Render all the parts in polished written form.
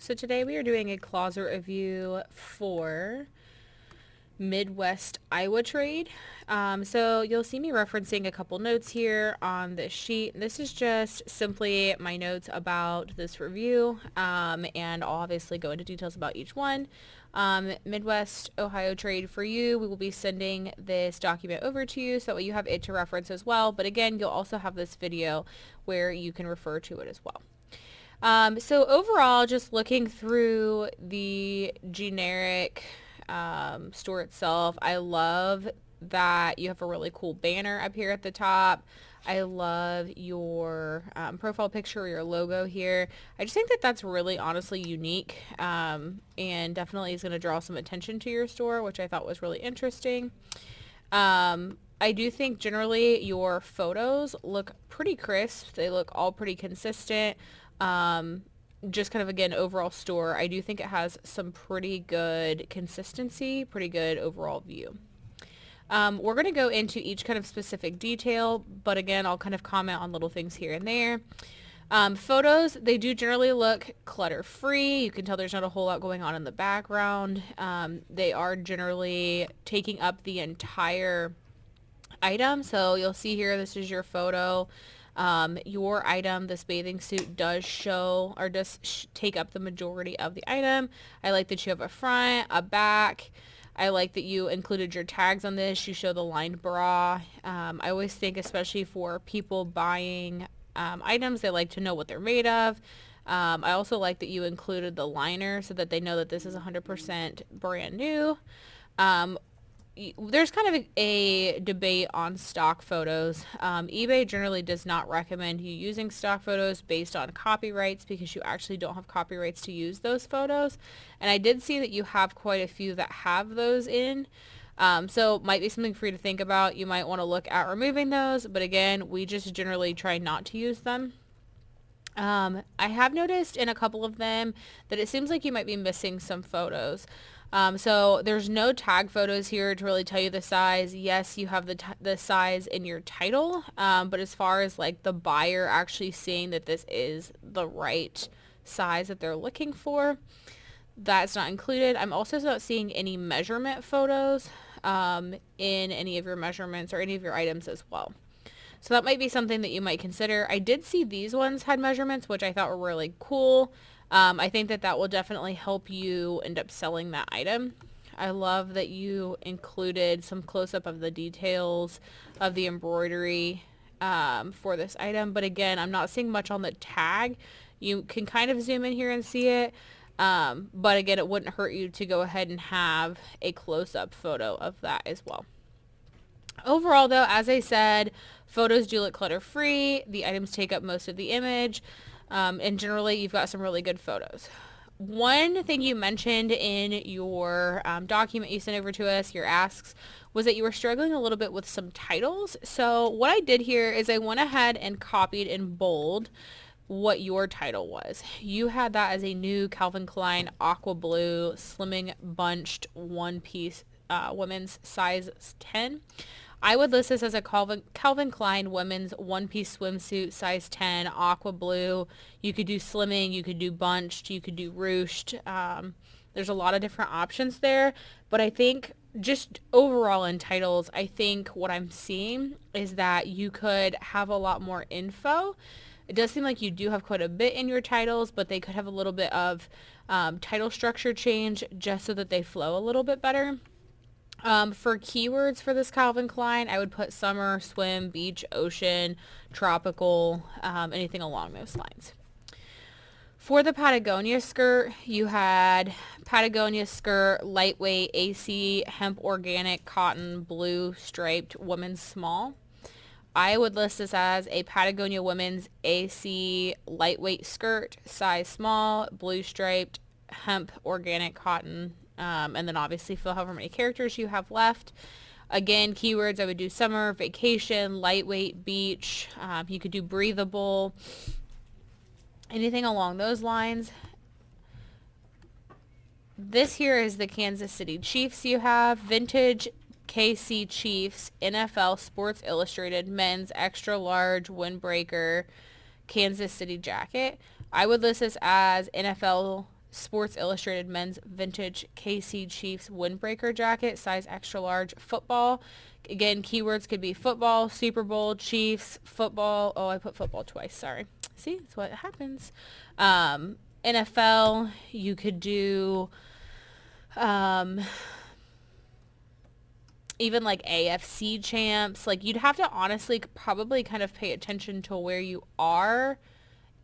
So today we are doing a closet review for Midwest Iowa Trade. So you'll see me referencing a couple notes here on this sheet. This is just simply my notes about this review, and I'll obviously go into details about each one. Midwest Ohio Trade for you. We will be sending this document over to you so that way you have it to reference as well. But again, you'll also have this video where you can refer to it as well. So overall, just looking through the generic store itself, I love that you have a really cool banner up here at the top. I love your profile picture or your logo here. I just think that that's really honestly unique, and definitely is going to draw some attention to your store, which I thought was really interesting. I do think generally your photos look pretty crisp. They look all pretty consistent. Just kind of, again, overall store, I do think it has some pretty good consistency, pretty good overall view. We're going to go into each kind of specific detail, but again, I'll kind of comment on little things here and there. Photos, they do generally look clutter-free. You can tell there's not a whole lot going on in the background. They are generally taking up the entire item. So you'll see here, this is your photo. Your item, this bathing suit, does show or does take up the majority of the item. I like that you have a front, a back. I like that you included your tags on this. You show the lined bra. I always think, especially for people buying items, they like to know what they're made of. I also like that you included the liner so that they know that this is 100% brand new. There's kind of a debate on stock photos. eBay generally does not recommend you using stock photos based on copyrights because you actually don't have copyrights to use those photos. And I did see that you have quite a few that have those in. So might be something for you to think about. You might want to look at removing those, but again, we just generally try not to use them. I have noticed in a couple of them that it seems like you might be missing some photos. So there's no tag photos here to really tell you the size. Yes, you have the size in your title, but as far as like the buyer actually seeing that this is the right size that they're looking for, that's not included. I'm also not seeing any measurement photos in any of your measurements or any of your items as well. So that might be something that you might consider. I did see these ones had measurements, which I thought were really cool. I think that that will definitely help you end up selling that item. I love that you included some close-up of the details of the embroidery for this item. But again, I'm not seeing much on the tag. You can kind of zoom in here and see it. But again, it wouldn't hurt you to go ahead and have a close-up photo of that as well. Overall, though, as I said, photos do look clutter-free. The items take up most of the image. And generally, you've got some really good photos. One thing you mentioned in your document you sent over to us, your asks, was that you were struggling a little bit with some titles. So what I did here is I went ahead and copied in bold what your title was. You had that as a new Calvin Klein aqua blue slimming bunched one-piece women's size 10. I would list this as a Calvin Klein women's one-piece swimsuit, size 10, aqua blue. You could do slimming, you could do bunched, you could do ruched. There's a lot of different options there, but I think just overall in titles, I think what I'm seeing is that you could have a lot more info. It does seem like you do have quite a bit in your titles, but they could have a little bit of title structure change just so that they flow a little bit better. For keywords for this Calvin Klein, I would put summer, swim, beach, ocean, tropical, anything along those lines. For the Patagonia skirt, you had Patagonia skirt, lightweight, AC, hemp organic, cotton, blue, striped, women's small. I would list this as a Patagonia women's AC lightweight skirt, size small, blue striped, hemp organic, cotton, and then obviously fill however many characters you have left. Again, keywords, I would do summer, vacation, lightweight, beach. You could do breathable, anything along those lines. This here is the Kansas City Chiefs you have. Vintage KC Chiefs, NFL Sports Illustrated, men's extra large windbreaker, Kansas City jacket. I would list this as NFL Sports Illustrated men's vintage KC Chiefs windbreaker jacket, size extra large. Football. Again, keywords could be football, Super Bowl, Chiefs, football. Oh, I put football twice. Sorry. See, that's what happens. NFL, you could do even like AFC champs. Like, you'd have to honestly probably kind of pay attention to where you are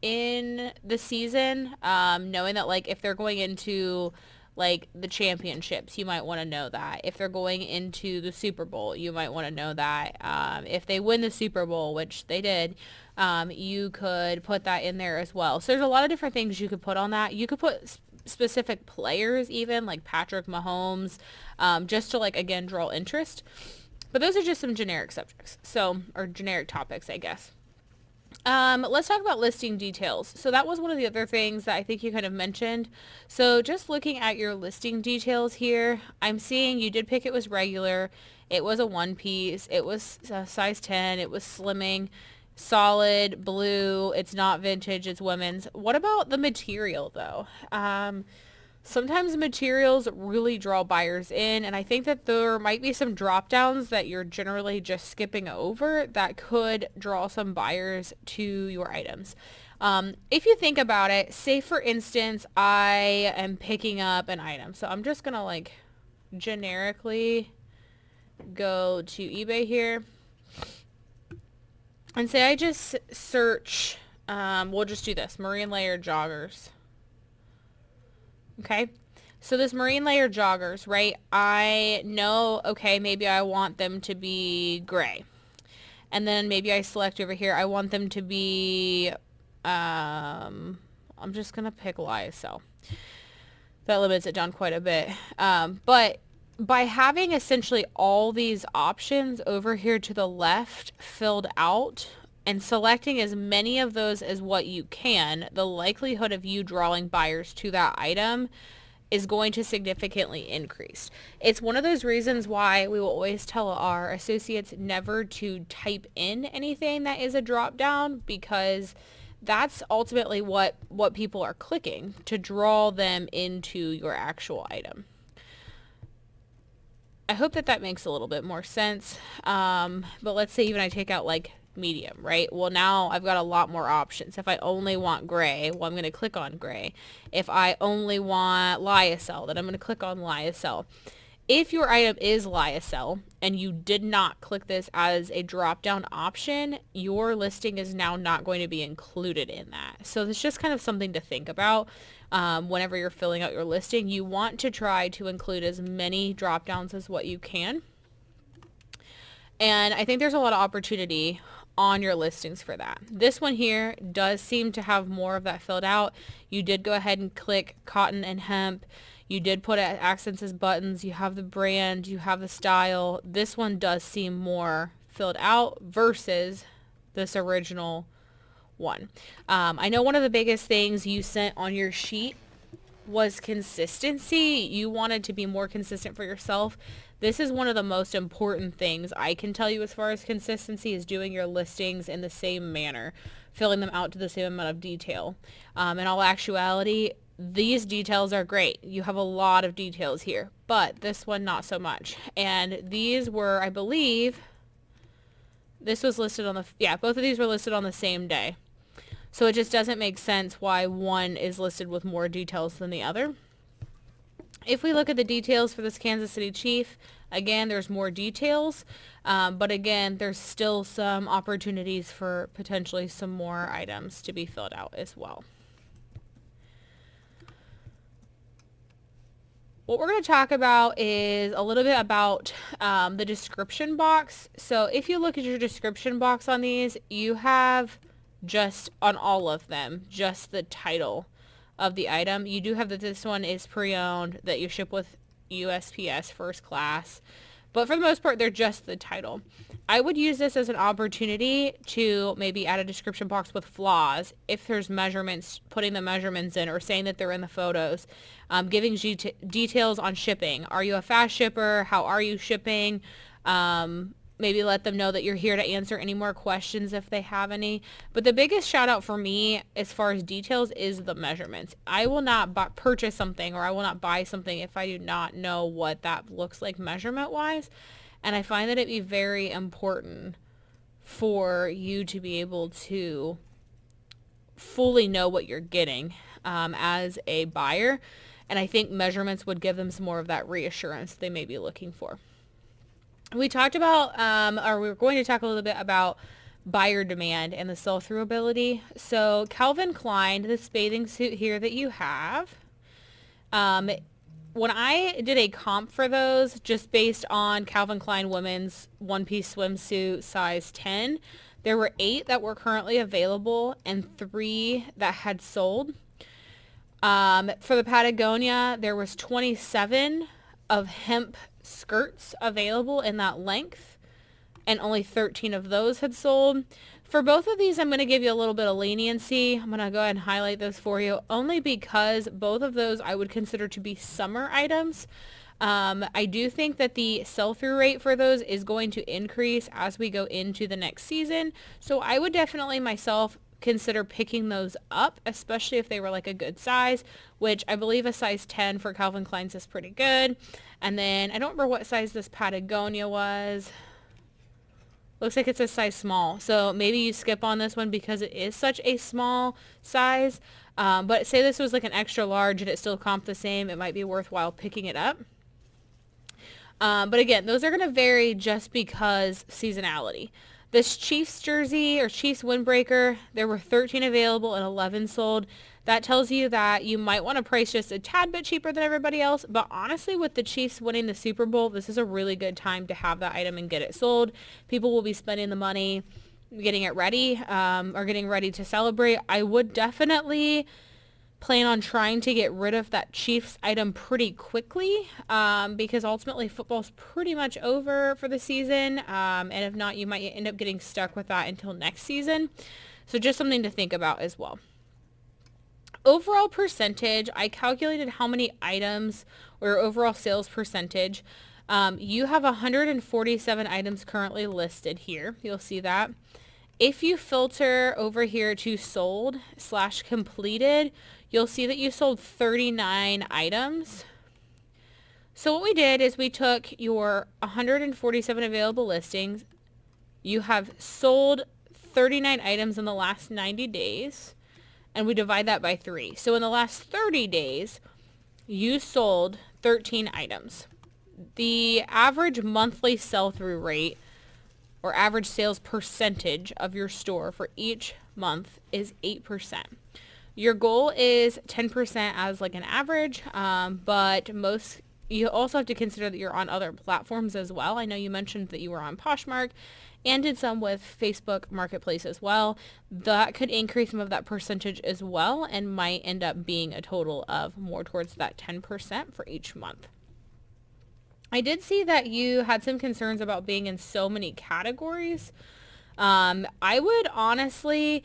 in the season, knowing that, like, if they're going into like the championships, you might want to know that. If they're going into the Super Bowl, you might want to know that. If they win the Super Bowl, which they did, you could put that in there as well. So there's a lot of different things you could put on that. You could put specific players, even like Patrick Mahomes, just to, like, again, draw interest. But those are just some generic subjects, or generic topics, I guess. Let's talk about listing details. So that was one of the other things that I think you kind of mentioned. So just looking at your listing details here, I'm seeing you did pick it was regular. It was a one piece. It was size 10. It was slimming, solid, blue. It's not vintage. It's women's. What about the material though? Sometimes materials really draw buyers in, and I think that there might be some drop downs that you're generally just skipping over that could draw some buyers to your items. If you think about it, say for instance, I am picking up an item. So I'm just going to like generically go to eBay here and say I just search, we'll just do this, marine layer joggers. Okay, so this marine layer joggers, right? I know, okay, maybe I want them to be gray. And then maybe I select over here, I want them to be, I'm just going to pick lyocell. That limits it down quite a bit. But by having essentially all these options over here to the left filled out, and selecting as many of those as what you can, the likelihood of you drawing buyers to that item is going to significantly increase. It's one of those reasons why we will always tell our associates never to type in anything that is a drop down, because that's ultimately what people are clicking to draw them into your actual item. I hope that makes a little bit more sense. But let's say even I take out like medium, right? Well, now I've got a lot more options. If I only want gray, well, I'm going to click on gray. If I only want lyocell, then I'm going to click on lyocell. If your item is lyocell and you did not click this as a drop-down option, your listing is now not going to be included in that. So it's just kind of something to think about whenever you're filling out your listing. You want to try to include as many drop-downs as what you can. And I think there's a lot of opportunity on your listings for that. This one here does seem to have more of that filled out. You did go ahead and click cotton and hemp. You did put accents as buttons. You have the brand. You have the style. This one does seem more filled out versus this original one. I know one of the biggest things you sent on your sheet was consistency. You wanted to be more consistent for yourself. This is one of the most important things I can tell you as far as consistency, is doing your listings in the same manner, filling them out to the same amount of detail. In all actuality, these details are great. You have a lot of details here, but this one not so much. And these were, I believe, this was listed on both of these were listed on the same day. So it just doesn't make sense why one is listed with more details than the other. If we look at the details for this Kansas City Chief, again, there's more details, but again, there's still some opportunities for potentially some more items to be filled out as well. What we're going to talk about is a little bit about the description box. So if you look at your description box on these, you have just on all of them, just the title of the item. You do have that this one is pre-owned, that you ship with USPS first class, but for the most part, they're just the title. I would use this as an opportunity to maybe add a description box with flaws. If there's measurements, putting the measurements in or saying that they're in the photos, giving details on shipping. Are you a fast shipper? How are you shipping? maybe let them know that you're here to answer any more questions if they have any. But the biggest shout out for me as far as details is the measurements. I will not purchase something, or I will not buy something if I do not know what that looks like measurement wise. And I find that it be very important for you to be able to fully know what you're getting as a buyer. And I think measurements would give them some more of that reassurance they may be looking for. We talked about, or we were going to talk a little bit about buyer demand and the sell-through ability. So Calvin Klein, this bathing suit here that you have, when I did a comp for those, just based on Calvin Klein women's one-piece swimsuit size 10, there were 8 that were currently available and 3 that had sold. For the Patagonia, there was 27 of hemp skirts available in that length, and only 13 of those had sold. For both of these, I'm going to give you a little bit of leniency. I'm going to go ahead and highlight those for you, only because both of those I would consider to be summer items. I do think that the sell-through rate for those is going to increase as we go into the next season. So I would definitely myself consider picking those up, especially if they were like a good size, which I believe a size 10 for Calvin Klein's is pretty good. And then I don't remember what size this Patagonia was. Looks like it's a size small. So maybe you skip on this one because it is such a small size. But say this was like an extra large and it still comped the same, it might be worthwhile picking it up. But again, those are going to vary just because seasonality. This Chiefs jersey or Chiefs windbreaker, there were 13 available and 11 sold. That tells you that you might want to price just a tad bit cheaper than everybody else. But honestly, with the Chiefs winning the Super Bowl, this is a really good time to have that item and get it sold. People will be spending the money getting it ready or getting ready to celebrate. I would definitely plan on trying to get rid of that Chiefs item pretty quickly because ultimately football's pretty much over for the season. And if not, you might end up getting stuck with that until next season. So just something to think about as well. Overall percentage, I calculated how many items or overall sales percentage. You have 147 items currently listed here. You'll see that. If you filter over here to sold/completed, you'll see that you sold 39 items. So what we did is we took your 147 available listings. You have sold 39 items in the last 90 days, and we divide that by 3. So in the last 30 days, you sold 13 items. The average monthly sell-through rate or average sales percentage of your store for each month is 8%. Your goal is 10% as like an average, but you also have to consider that you're on other platforms as well. I know you mentioned that you were on Poshmark and did some with Facebook Marketplace as well. That could increase some of that percentage as well and might end up being a total of more towards that 10% for each month. I did see that you had some concerns about being in so many categories. I would honestly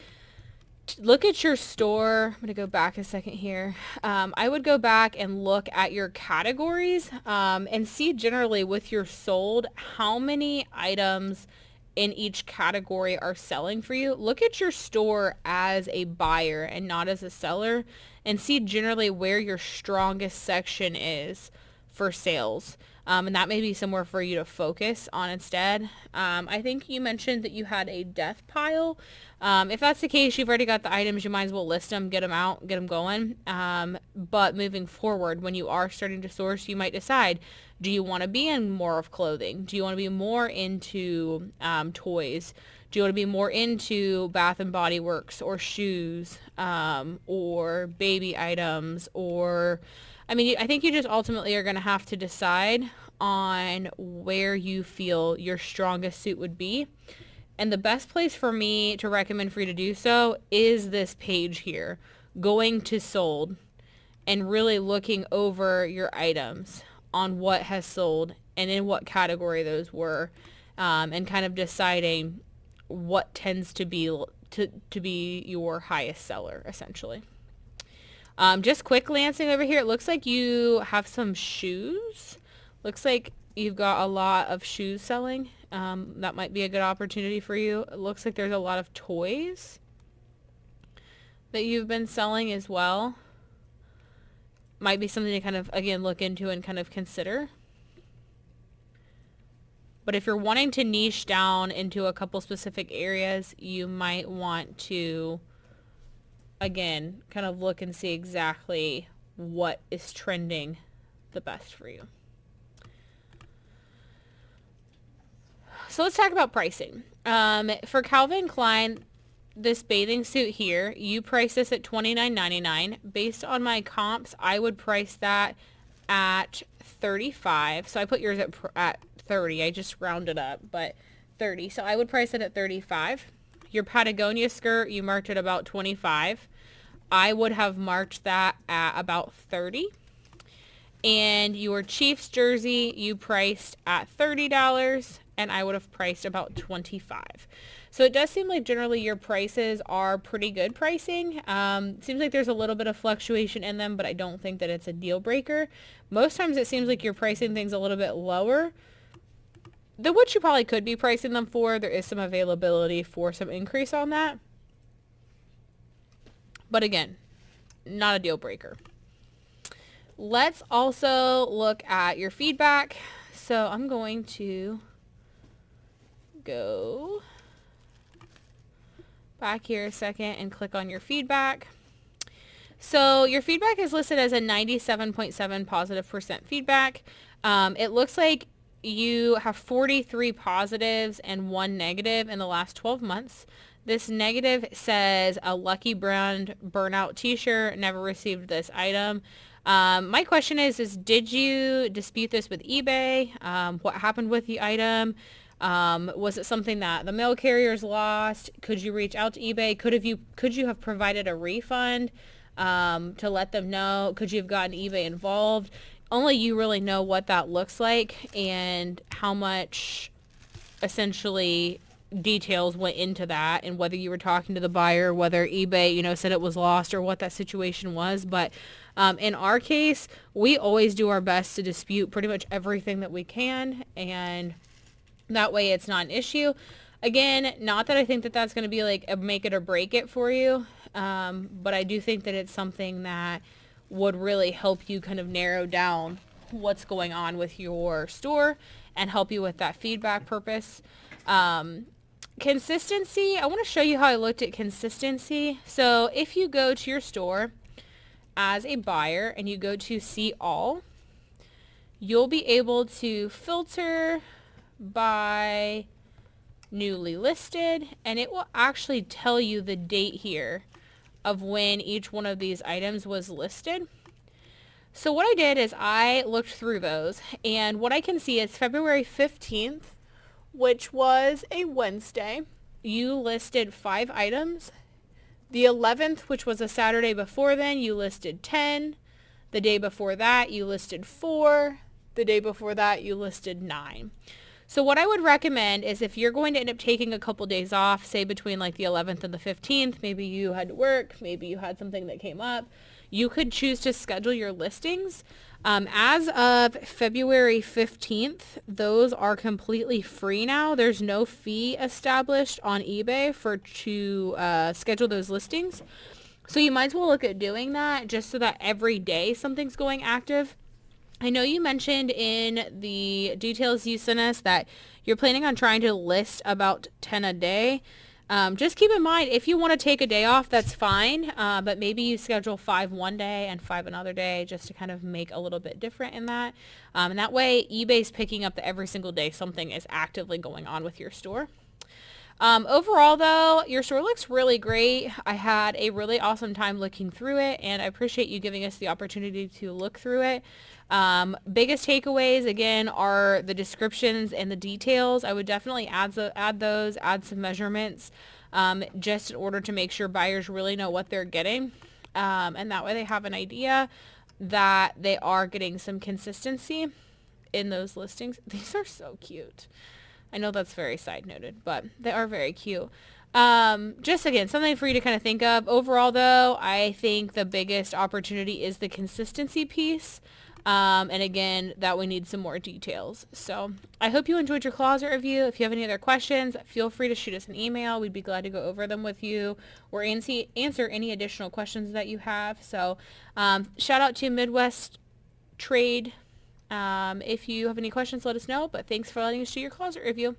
look at your store. I'm going to go back a second here. I would go back and look at your categories and see generally with your sold how many items in each category are selling for you. Look at your store as a buyer and not as a seller, and see generally where your strongest section is for sales. And that may be somewhere for you to focus on instead. I think you mentioned that you had a death pile. If that's the case, you've already got the items, you might as well list them, get them out, get them going. But moving forward, when you are starting to source, you might decide, do you want to be in more of clothing? Do you want to be more into toys? Do you want to be more into Bath and Body Works or shoes or baby items? Or, I mean, I think you just ultimately are going to have to decide on where you feel your strongest suit would be. And the best place for me to recommend for you to do so is this page here, going to sold and really looking over your items on what has sold and in what category those were, and kind of deciding what tends to be your highest seller, essentially. Just quick glancing over here, it looks like you have some shoes. Looks like you've got a lot of shoes selling. that might be a good opportunity for you. It looks like there's a lot of toys that you've been selling as well. Might be something to kind of, again, look into and kind of consider. But if you're wanting to niche down into a couple specific areas, you might want to, again, kind of look and see exactly what is trending the best for you. So let's talk about pricing. For Calvin Klein, this bathing suit here, you price this at $29.99. Based on my comps, I would price that at $35. So I put yours at 30. I just rounded up, but 30. So I would price it at $35. Your Patagonia skirt, you marked it about $25. I would have marked that at about $30. And your Chiefs jersey, you priced at $30, and I would have priced about $25. So it does seem like generally your prices are pretty good pricing. Seems like there's a little bit of fluctuation in them, but I don't think that it's a deal breaker. Most times it seems like you're pricing things a little bit lower than what you probably could be pricing them for. There is some availability for some increase on that. But again, not a deal breaker. Let's also look at your feedback. So I'm going to go back here a second and click on your feedback. So your feedback is listed as a 97.7 positive % feedback. It looks like you have 43 positives and 1 negative in the last 12 months. This negative says a Lucky Brand burnout t-shirt, never received this item. My question is did you dispute this with eBay? What happened with the item? Was it something that the mail carriers lost? Could you reach out to eBay? Could you have provided a refund to let them know? Could you have gotten eBay involved? Only you really know what that looks like and how much essentially details went into that, and whether you were talking to the buyer, whether eBay, said it was lost, or what that situation was. But in our case, we always do our best to dispute pretty much everything that we can, and that way it's not an issue. Again, not that I think that that's going to be like a make it or break it for you, but I do think that it's something that would really help you kind of narrow down what's going on with your store and help you with that feedback purpose. Consistency, I want to show you how I looked at consistency. So if you go to your store as a buyer and you go to see all, you'll be able to filter by newly listed, and it will actually tell you the date here of when each one of these items was listed. So what I did is I looked through those, and what I can see is February 15th, which was a Wednesday, you listed 5 items. The 11th, which was a Saturday before then, you listed 10. The day before that, you listed 4. The day before that, you listed 9. So what I would recommend is if you're going to end up taking a couple days off, say between like the 11th and the 15th, maybe you had to work, maybe you had something that came up, you could choose to schedule your listings. As of February 15th, those are completely free now. There's no fee established on eBay to schedule those listings. So you might as well look at doing that just so that every day something's going active. I know you mentioned in the details you sent us that you're planning on trying to list about 10 a day. Just keep in mind, if you want to take a day off, that's fine. But maybe you schedule 5 one day and 5 another day just to kind of make a little bit different in that. And that way eBay's picking up that every single day something is actively going on with your store. Overall though, your store looks really great. I had a really awesome time looking through it, and I appreciate you giving us the opportunity to look through it. Biggest takeaways again are the descriptions and the details. I would definitely add some measurements, just in order to make sure buyers really know what they're getting. And that way they have an idea that they are getting some consistency in those listings. These are so cute. I know that's very side noted, but they are very cute. Just again, something for you to kind of think of. Overall though, I think the biggest opportunity is the consistency piece. And again, that we need some more details. So I hope you enjoyed your closet review. If you have any other questions, feel free to shoot us an email. We'd be glad to go over them with you or answer any additional questions that you have. So shout out to Midwest Trade. If you have any questions, let us know. But thanks for letting us do your closet review.